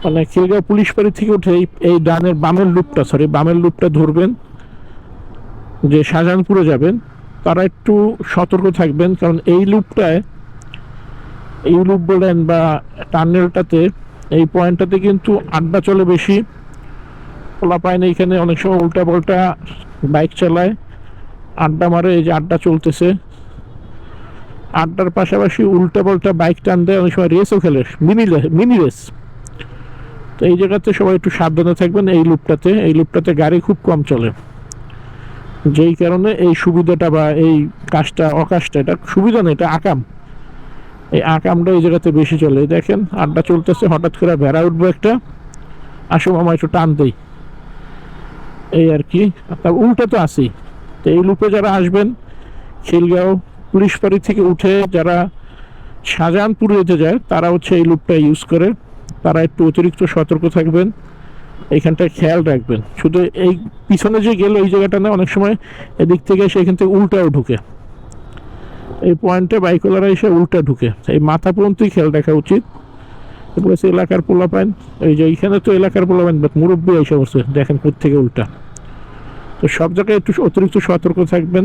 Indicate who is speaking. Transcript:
Speaker 1: মানে খিলগাঁও পুলিশ বাড়ি থেকে উঠে এই ডানের বামের লুপটা ধরবেন, যে শাহজাহানপুরে যাবেন তারা একটু সতর্ক থাকবেন, কারণ এই লুপ বলেন বা টার্নেলটাতে, এই পয়েন্টটাতে কিন্তু আড্ডা চলে বেশি। খোলা পায় না, এখানে অনেক সময় উল্টা পাল্টা বাইক চালায়, আড্ডা মারে। এই যে আড্ডা চলতেছে, আড্ডার পাশাপাশি উল্টা পাল্টা বাইক টান দেয়, অনেক সময় রেসও খেলে, মিনি রেস। তো এই জায়গাতে সবাই একটু সাবধানে থাকবেন। এই লুপটাতে গাড়ি খুব কম চলে, যেই কারণে এই সুবিধাটা বা এই অকাশটা, এটা সুবিধা নেই, এটা আকাম। এই আকামটা এই জায়গাতে বেশি চলে। দেখেন আড্ডা চলতেছে, হঠাৎ করে ভেড়া উঠবো একটা, আসো মামা একটু টান দেই, এই আর কি। তার উল্টা তো আসি। তো এই লুপে যারা আসবেন, খিলগাঁও পুলিশ বাড়ি থেকে উঠে যারা শাহজাহানপুর যেতে যায়, তারা হচ্ছে এই লুপটা ইউজ করে। তারা একটু অতিরিক্ত সতর্ক থাকবেন, এইখানটায় খেয়াল রাখবেন। শুধু এই পিছনে যে গেল এই জায়গাটা না, অনেক সময় এদিক থেকে এসে এখান থেকে উল্টাও ঢুকে, এই পয়েন্টে বাইকওয়ালারা এসে উল্টা ঢুকে। এই মাথা পর্যন্তই খেয়াল রাখা উচিত। এরপরে এলাকার পোলাপাইন, এই যে এইখানে তো এলাকার পোলাপাইন বাট মুরব্বী এসে বসে, দেখেন কোথা থেকে উল্টা। তো সব জায়গায় একটু অতিরিক্ত সতর্ক থাকবেন।